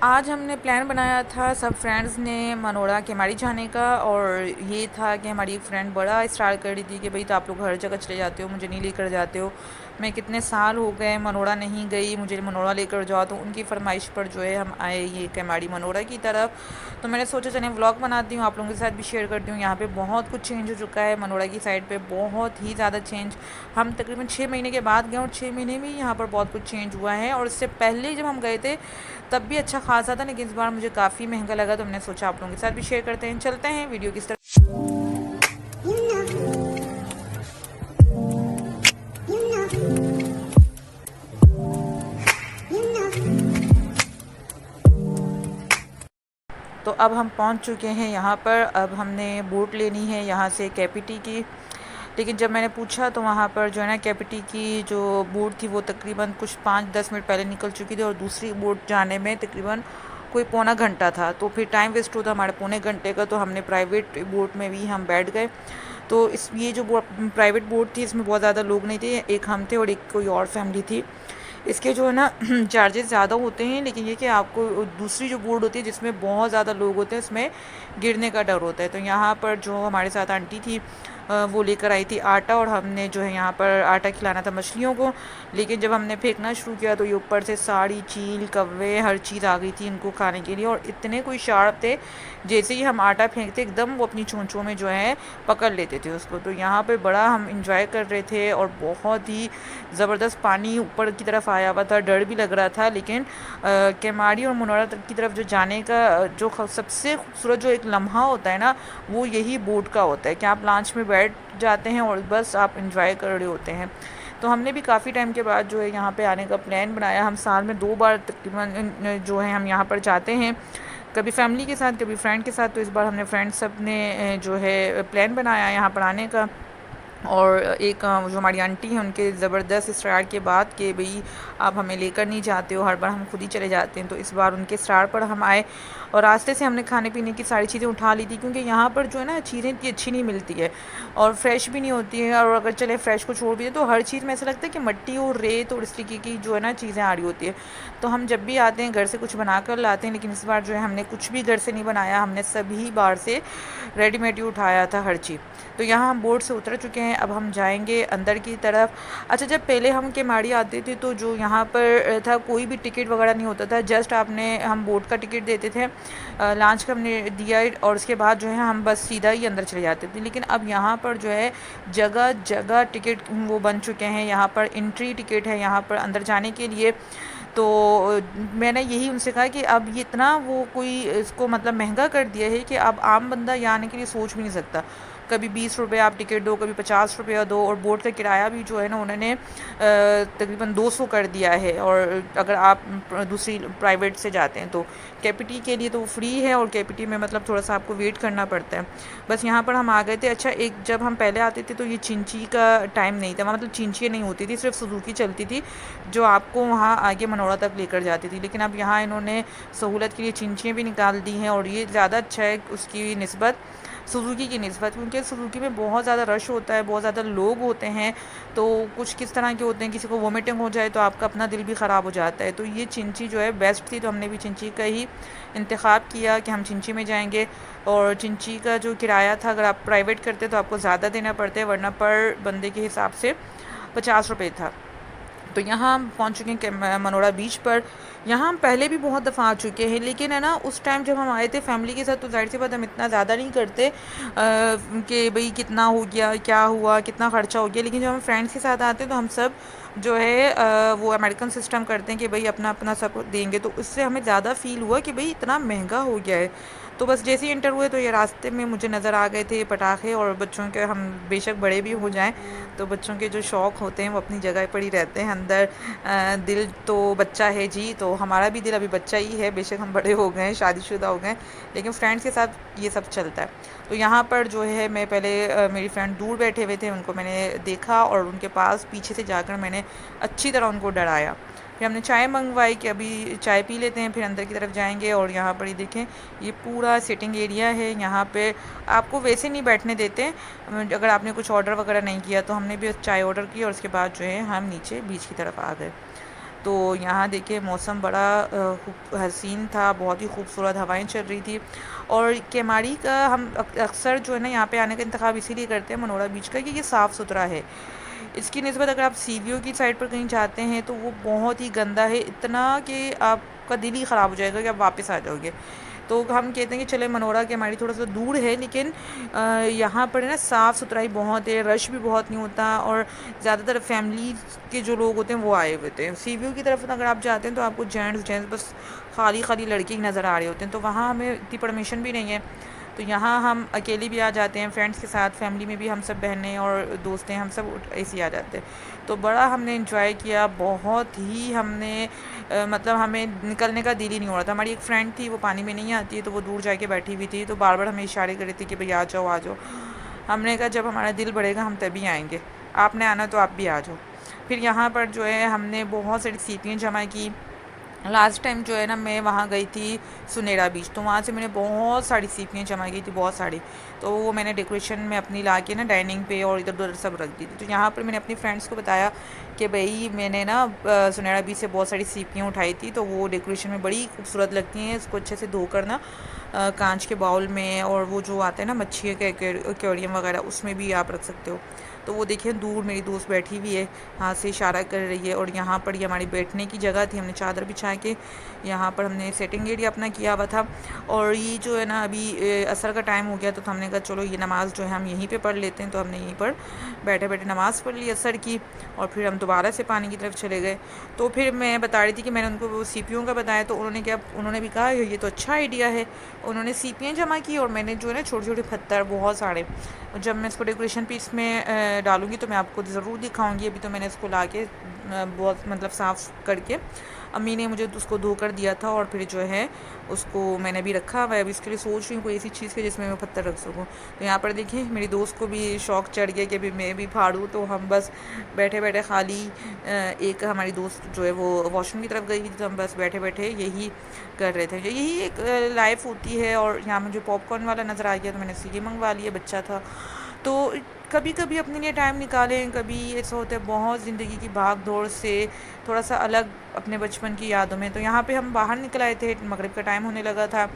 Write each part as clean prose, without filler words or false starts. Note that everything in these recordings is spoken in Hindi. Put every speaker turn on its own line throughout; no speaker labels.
आज हमने प्लान बनाया था सब फ्रेंड्स ने मनोड़ा केमाड़ी जाने का। और ये था कि हमारी एक फ्रेंड बड़ा स्टार्ट कर रही थी कि भाई तो आप लोग हर जगह चले जाते हो, मुझे नहीं लेकर जाते हो। मैं कितने साल हो गए मनोड़ा नहीं गई, मुझे मनोड़ा लेकर जाओ। तो उनकी फरमाइश पर जो है हम आए ये केमाड़ी मनोड़ा की तरफ। तो मैंने सोचा चले व्लॉग बनाती हूँ, आप लोगों के साथ भी शेयर करती हूँ। यहाँ पे बहुत कुछ चेंज हो चुका है मनोड़ा की साइड पे, बहुत ही ज़्यादा चेंज। हम तकरीबन 6 महीने के बाद गए और 6 महीने में ही यहाँ पर बहुत कुछ चेंज हुआ है। और इससे पहले जब हम गए थे तब भी अच्छा खासा था, लेकिन इस बार मुझे काफ़ी महंगा लगा। तो हमने सोचा आप लोगों के साथ भी शेयर करते हैं। चलते हैं वीडियो किस तरह। तो अब हम पहुंच चुके हैं यहाँ पर। अब हमने बोट लेनी है यहाँ से कैपिटी की। लेकिन जब मैंने पूछा तो वहाँ पर जो है ना कैपिटी की जो बोट थी वो तकरीबन कुछ 5-10 मिनट पहले निकल चुकी थी, और दूसरी बोट जाने में तकरीबन कोई पौना घंटा था। तो फिर टाइम वेस्ट होता हमारे पौने घंटे का। तो हमने प्राइवेट बोट में भी हम बैठ गए। तो इस ये जो प्राइवेट बोट थी इसमें बहुत ज़्यादा लोग नहीं थे, एक हम थे और एक कोई और फैमिली थी। इसके जो है ना चार्जेस ज़्यादा होते हैं, लेकिन ये कि आपको दूसरी जो बोर्ड होती है जिसमें बहुत ज़्यादा लोग होते हैं उसमें गिरने का डर होता है। तो यहाँ पर जो हमारे साथ आंटी थी वो लेकर आई थी आटा, और हमने जो है यहाँ पर आटा खिलाना था मछलियों को। लेकिन जब हमने फेंकना शुरू किया तो ये ऊपर से साड़ी चील कौवे हर चीज़ आ गई थी इनको खाने के लिए। और इतने कोई शार्प थे, जैसे ही हम आटा फेंकते एकदम वो अपनी चोंचों में जो है पकड़ लेते थे उसको। तो यहाँ पर बड़ा हम इंजॉय कर रहे थे, और बहुत ही ज़बरदस्त पानी ऊपर की तरफ आया हुआ था, डर भी लग रहा था। लेकिन केमाड़ी और मनोरा की तरफ जो जाने का जो सबसे खूबसूरत जो एक लम्हा होता है ना, वो यही बोट का होता है कि आप लॉन्च में बैठ जाते हैं और बस आप इंजॉय कर रहे होते हैं। तो हमने भी काफ़ी टाइम के बाद जो है यहाँ पे आने का प्लान बनाया। हम साल में 2 बार तकरीबन जो है हम यहाँ पर जाते हैं, कभी फैमिली के साथ कभी फ्रेंड के साथ। तो इस बार हमने फ्रेंड्स सब ने जो है प्लान बनाया यहाँ पर आने का। और एक जो हमारी आंटी हैं उनके ज़बरदस्त स्टार के बाद कि भाई आप हमें लेकर नहीं जाते हो, हर बार हम खुद ही चले जाते हैं। तो इस बार उनके स्टार पर हम आए, और रास्ते से हमने खाने पीने की सारी चीज़ें उठा ली थी, क्योंकि यहाँ पर जो है ना चीज़ें इतनी अच्छी नहीं मिलती है और फ्रेश भी नहीं होती है। और अगर चले फ्रेश को छोड़ भी दें तो हर चीज़ में ऐसा लगता है कि मिट्टी और रेत और इस तरीके की जो है ना चीज़ें आ रही होती है। तो हम जब भी आते हैं घर से कुछ बना कर लाते हैं, लेकिन इस बार जो है हमने कुछ भी घर से नहीं बनाया, हमने सभी बाहर से रेडीमेड ही उठाया था हर चीज़। तो यहाँ हम बोट से उतर चुके हैं, अब हम जाएंगे अंदर की तरफ। अच्छा, जब पहले हम केमाड़ी आते थे तो जो यहाँ पर था कोई भी टिकट वगैरह नहीं होता था, जस्ट आपने हम बोट का टिकट देते थे, लॉन्च का हमने दिया, और उसके बाद जो है हम बस सीधा ही अंदर चले जाते थे। लेकिन अब यहाँ पर जो है जगह जगह टिकट वो बन चुके हैं। यहाँ पर एंट्री टिकट है यहाँ पर अंदर जाने के लिए। तो मैंने यही उनसे कहा कि अब ये इतना वो कोई इसको मतलब महंगा कर दिया है कि अब आम बंदा यहाँ आने के लिए सोच भी नहीं सकता। कभी 20 रुपये आप टिकट दो, कभी 50 रुपया दो, और बोट का किराया भी जो है ना उन्होंने तकरीबन 200 कर दिया है। और अगर आप दूसरी प्राइवेट से जाते हैं तो कैपिटी के लिए तो वो फ्री है, और कैपिटी में मतलब थोड़ा सा आपको वेट करना पड़ता है। बस यहाँ पर हम आ गए थे। अच्छा, एक जब हम पहले आते थे तो ये चिंची का टाइम नहीं था, मतलब चिंचियाँ नहीं होती थी, सिर्फ सुजुकी चलती थी जो आपको वहाँ आगे मनोड़ा तक लेकर जाती थी। लेकिन अब यहाँ इन्होंने सहूलत के लिए चिंचियाँ भी निकाल दी हैं, और ये ज़्यादा अच्छा है उसकी निस्बत, सुजुकी की निस्बत, क्योंकि सुजुकी में बहुत ज़्यादा रश होता है, बहुत ज़्यादा लोग होते हैं। तो कुछ किस तरह के होते हैं, किसी को वोमिटिंग हो जाए तो आपका अपना दिल भी ख़राब हो जाता है। तो ये चिंची जो है बेस्ट थी, तो हमने भी चिंची का ही इंतखाब किया कि हम चिंची में जाएंगे। और चिंची का जो किराया था, अगर आप प्राइवेट करते तो आपको ज़्यादा देना पड़ता है, वरना पर बंदे के हिसाब से 50 रुपये था। तो यहाँ हम पहुँच चुके हैं मनोड़ा बीच पर। यहाँ हम पहले भी बहुत दफ़ा आ चुके हैं, लेकिन है ना उस टाइम जब हम आए थे फैमिली के साथ तो जाहिर सी बात हम इतना ज़्यादा नहीं करते कि भाई कितना हो गया, क्या हुआ, कितना ख़र्चा हो गया। लेकिन जब हम फ्रेंड्स के साथ आते हैं तो हम सब जो है वो अमेरिकन सिस्टम करते हैं कि भाई अपना अपना सब देंगे। तो उससे हमें ज़्यादा फ़ील हुआ कि भाई इतना महंगा हो गया है। तो बस जैसे ही इंटर हुए तो ये रास्ते में मुझे नज़र आ गए थे पटाखे, और बच्चों के, हम बेशक बड़े भी हो जाएं तो बच्चों के जो शौक़ होते हैं वो अपनी जगह पर ही रहते हैं। अंदर दिल तो बच्चा है जी, तो हमारा भी दिल अभी बच्चा ही है, बेशक हम बड़े हो गए, शादीशुदा हो गए, लेकिन फ्रेंड्स के साथ ये सब चलता है। तो यहाँ पर जो है मैं पहले मेरी फ्रेंड दूर बैठे हुए थे, उनको मैंने देखा और उनके पास पीछे से जाकर मैंने अच्छी तरह उनको डराया। फिर हमने चाय मंगवाई कि अभी चाय पी लेते हैं फिर अंदर की तरफ जाएंगे। और यहाँ पर ही देखें, ये पूरा सिटिंग एरिया है। यहाँ पे आपको वैसे नहीं बैठने देते अगर आपने कुछ ऑर्डर वगैरह नहीं किया। तो हमने भी चाय ऑर्डर की और उसके बाद जो है हम नीचे बीच की तरफ आ गए। तो यहाँ देखिए मौसम बड़ा हसीन था, बहुत ही खूबसूरत हवाएं चल रही थी। और केमाड़ी का हम अक्सर जो है ना यहाँ पे आने का इंतखाब इसीलिए करते हैं मनोरा बीच का कि ये साफ़ सुथरा है। इसकी निस्बत अगर आप सी की साइड पर कहीं जाते हैं तो वो बहुत ही गंदा है, इतना कि आपका दिल ही ख़राब हो जाएगा कि आप वापस आ जाओगे। तो हम कहते हैं कि चले मनोरा के हमारी थोड़ा सा दूर है, लेकिन यहाँ पर ना साफ़ सुथराई बहुत है, रश भी बहुत नहीं होता, और ज़्यादातर फैमिली के जो लोग होते हैं वो आए हुए थे। सी की तरफ अगर आप जाते हैं तो आपको जेंट्स बस खाली खाली लड़के ही नज़र आ रहे होते हैं, तो वहाँ हमें इतनी परमिशन भी नहीं है। तो यहाँ हम अकेले भी आ जाते हैं, फ्रेंड्स के साथ, फैमिली में भी हम सब बहनें और दोस्तें हम सब ऐसे ही आ जाते हैं। तो बड़ा हमने इंजॉय किया, बहुत ही हमने मतलब हमें निकलने का दिल ही नहीं हो रहा था। हमारी एक फ्रेंड थी, वो पानी में नहीं आती है, तो वो दूर जाके बैठी हुई थी, तो बार बार हमें इशारे कर रही थी कि भाई आ जाओ आ जाओ। हमने कहा जब हमारा दिल बढ़ेगा हम तभी आएंगे, आपने आना तो आप भी आ जाओ। फिर यहाँ पर जो है हमने बहुत सारी सीपियाँ जमा की। लास्ट टाइम जो है ना मैं वहाँ गई थी सुनेरा बीच, तो वहाँ से मैंने बहुत सारी सीपियाँ जमा की थी, बहुत सारी। तो वो मैंने डेकोरेशन में अपनी ला के ना डाइनिंग पे और इधर उधर सब रख दी थी। तो यहाँ पर मैंने अपनी फ्रेंड्स को बताया कि भाई मैंने ना सुनेरा बीच से बहुत सारी सीपियाँ उठाई थी, तो वो डेकोरेशन में बड़ी खूबसूरत लगती हैं। इसको अच्छे से धोकर ना कांच के बाउल में, और वो जो आते हैं ना मच्छी के एक्वेरियम वगैरह, उसमें भी आप रख सकते हो। तो वो देखिए दूर मेरी दोस्त बैठी हुई है, हाथ से इशारा कर रही है। और यहाँ पर ये हमारी बैठने की जगह थी, हमने चादर बिछा के यहाँ पर हमने सेटिंग एरिया अपना किया हुआ था। और ये जो है ना अभी असर का टाइम हो गया, तो हमने कहा चलो ये नमाज़ जो है हम यहीं पे पढ़ लेते हैं। तो हमने यहीं पर बैठे बैठे नमाज़ पढ़ ली असर की, और फिर हम दोबारा से पानी की तरफ चले गए। तो फिर मैं बता रही थी कि मैंने उनको वो सीपियों का बताया, तो उन्होंने भी कहा ये तो अच्छा आइडिया है। उन्होंने सीपियाँ जमा की, और मैंने जो है ना छोटे छोटे पत्थर बहुत सारे, जब मैं इसको डेकोरेशन पीस में डालूंगी तो मैं आपको ज़रूर दिखाऊंगी। अभी तो मैंने इसको ला के बहुत मतलब साफ़ करके अम्मी ने मुझे उसको धो कर दिया था, और फिर जो है उसको मैंने भी रखा हुआ है। अभी इसके लिए सोच रही हूँ कोई ऐसी चीज़ के जिसमें मैं पत्थर रख सकूँ। तो यहाँ पर देखिए मेरी दोस्त को भी शौक़ चढ़ गया कि अभी मैं भी फाड़ूँ। तो हम बस बैठे बैठे खाली एक हमारी दोस्त जो है वो वॉशरूम की तरफ गई हुई थी, तो हम बस बैठे बैठे यही कर रहे थे। यही एक लाइफ होती है। और यहाँ मुझे पॉपकॉर्न वाला नज़र आ गया, तो मैंने ये मंगवा लिया, बच्चा था। तो कभी कभी अपने लिए टाइम निकालें। कभी ऐसा होता है बहुत ज़िंदगी की भाग दौड़ से थोड़ा सा अलग अपने बचपन की यादों में। तो यहाँ पे हम बाहर निकल आए थे, मगरिब का टाइम होने लगा था,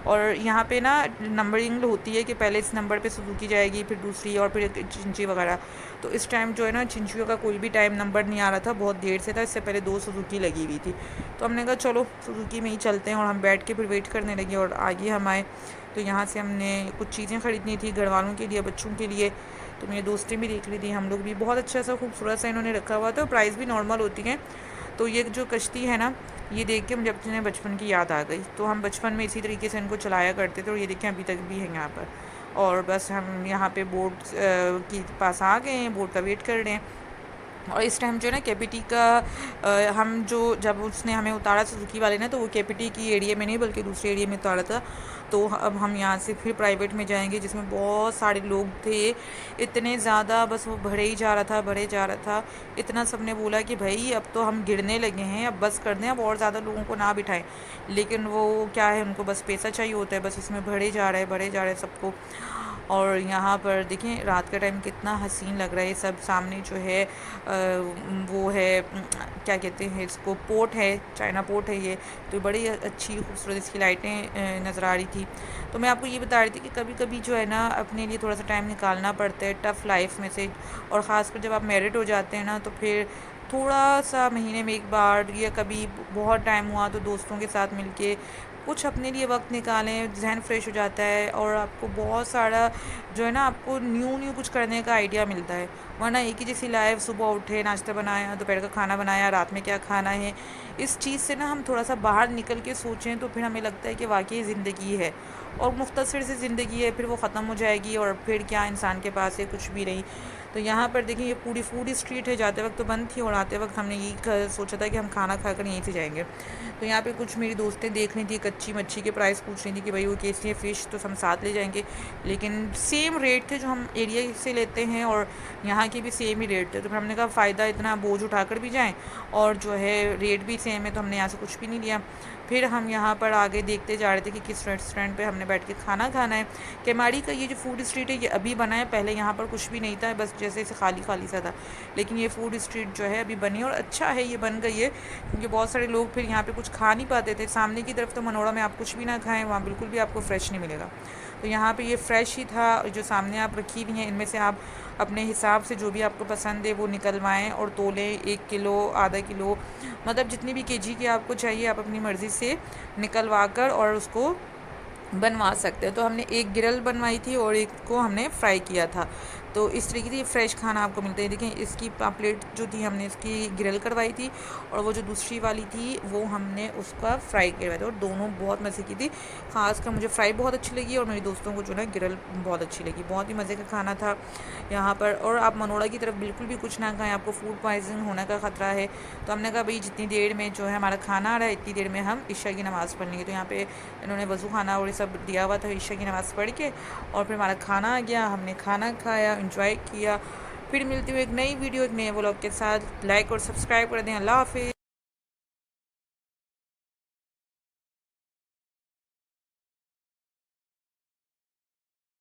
और यहाँ पे ना नंबरिंग होती है कि पहले इस नंबर पे सुजुकी जाएगी, फिर दूसरी, और फिर चिंची वगैरह। तो इस टाइम जो है ना चिंचियों का कोई भी टाइम नंबर नहीं आ रहा था, बहुत देर से था, इससे पहले 2 सुजुकी लगी हुई थी। तो हमने कहा चलो सुजुकी में ही चलते हैं, और हम बैठ के फिर वेट करने लगे, और आगे हम आए। तो यहाँ से हमने कुछ चीज़ें ख़रीदनी थी घर वालों के लिए, बच्चों के लिए। तो मेरी दोस्तें भी देख रही थी, हम लोग भी। बहुत अच्छा सा खूबसूरत सा इन्होंने रखा हुआ था, प्राइस भी नॉर्मल होती है। तो ये जो कश्ती है ना, ये देख के मुझे अपने बचपन की याद आ गई। तो हम बचपन में इसी तरीके से इनको चलाया करते थे, और ये देखें अभी तक भी है यहाँ पर। और बस हम यहाँ पे बोट के पास आ गए हैं, बोट का वेट कर रहे हैं। और इस टाइम जो है ना केपीटी का हम जो जब उसने हमें उतारा सुजुकी वाले ने, तो वो केपीटी की एरिया में नहीं बल्कि दूसरे एरिया में उतारा था। तो अब हम यहाँ से फिर प्राइवेट में जाएंगे, जिसमें बहुत सारे लोग थे, इतने ज़्यादा, बस वो बढ़े ही जा रहा था, बढ़े जा रहा था। इतना सब ने बोला कि भाई अब तो हम गिरने लगे हैं, अब बस कर दें, अब और ज़्यादा लोगों को ना बिठाएं। लेकिन वो क्या है, उनको बस पैसा चाहिए होता है, बस इसमें बढ़े जा रहे हैं, बढ़े जा रहे हैं सबको। और यहाँ पर देखें रात का टाइम कितना हसीन लग रहा है। सब सामने जो है वो है क्या कहते हैं इसको, पोर्ट है, चाइना पोर्ट है ये। तो बड़ी अच्छी खूबसूरत इसकी लाइटें नज़र आ रही थी। तो मैं आपको ये बता रही थी कि कभी कभी जो है ना अपने लिए थोड़ा सा टाइम निकालना पड़ता है टफ़ लाइफ में से। और ख़ासकर जब आप मैरिड हो जाते हैं ना, तो फिर थोड़ा सा महीने में एक बार, या कभी बहुत टाइम हुआ तो दोस्तों के साथ मिलके कुछ अपने लिए वक्त निकालें, जहन फ्रेश हो जाता है, और आपको बहुत सारा जो है ना आपको न्यू कुछ करने का आइडिया मिलता है। वरना एक ही जैसी लाइफ, सुबह उठे, नाश्ता बनाया, दोपहर का खाना बनाया, रात में क्या खाना है। इस चीज़ से ना हम थोड़ा सा बाहर निकल के सोचें तो फिर हमें लगता है कि वाकई ज़िंदगी है, और मुख्तसर सी ज़िंदगी है, फिर वो ख़त्म हो जाएगी, और फिर क्या इंसान के पास है, कुछ भी नहीं। तो यहाँ पर देखिए ये पूरी फूड स्ट्रीट है, जाते वक्त तो बंद थी, और आते वक्त हमने ये सोचा था कि हम खाना खाकर यहीं से जाएंगे। तो यहाँ पे कुछ मेरी दोस्तें देख रही थी, कच्ची मच्छी के प्राइस पूछ रही थी कि भाई वो कैसी है फ़िश, तो हम साथ ले जाएंगे। लेकिन सेम रेट थे जो हम एरिया से लेते हैं, और यहाँ के भी सेम ही रेट थे। तो फिर हमने कहा फ़ायदा, इतना बोझ उठा कर भी जाएँ और जो है रेट भी सेम है, तो हमने यहाँ से कुछ भी नहीं लिया। फिर हम यहाँ पर आगे देखते जा रहे थे कि किस रेस्टोरेंट पे हमने बैठ के खाना खाना है। केमाड़ी का ये जो फूड स्ट्रीट है ये अभी बना है, पहले यहाँ पर कुछ भी नहीं था, बस जैसे इसे खाली खाली सा था। लेकिन ये फूड स्ट्रीट जो है अभी बनी और अच्छा है, ये बन गई है, क्योंकि बहुत सारे लोग फिर यहाँ पे कुछ खा नहीं पाते थे। सामने की तरफ तो मनोड़ा में आप कुछ भी ना खाएं, वहाँ बिल्कुल भी आपको फ्रेश नहीं मिलेगा। तो यहाँ पे ये फ्रेश ही था। जो सामने आप रखी हुई हैं इनमें से आप अपने हिसाब से जो भी आपको पसंद है वो निकलवाएं और तोलें, 1 किलो, आधा किलो, मतलब जितनी भी केजी की आपको चाहिए आप अपनी मर्ज़ी से निकलवा कर और उसको बनवा सकते हो। तो हमने एक गिरल बनवाई थी और एक को हमने फ्राई किया था। तो इस तरीके से फ्रेश खाना आपको मिलता है। देखें इसकी पापलेट जो थी हमने इसकी ग्रिल करवाई थी और वो जो दूसरी वाली थी वो हमने उसका फ्राई करवाया था, और दोनों बहुत मज़े की थी। ख़ासकर मुझे फ्राई बहुत अच्छी लगी और मेरे दोस्तों को जो ना ग्रिल बहुत अच्छी लगी। बहुत ही मज़े का खाना था यहाँ पर। और आप मनोड़ा की तरफ बिल्कुल भी कुछ ना खाएं, आपको फूड पॉइजन होने का ख़तरा है। तो हमने कहा भाई जितनी देर में जो है हमारा खाना आ रहा है इतनी देर में हम ईशा की नमाज़ पढ़ लेंगे। तो यहाँ पे इन्होंने वज़ू खाना और ये सब दिया हुआ था ईशा की नमाज़ पढ़ के, और फिर हमारा खाना आ गया, हमने खाना खाया, एंजॉय किया। फिर मिलती हूँ एक नई वीडियो एक नए व्लॉग के साथ। लाइक और सब्सक्राइब कर दें। अल्लाह हाफ़िज़।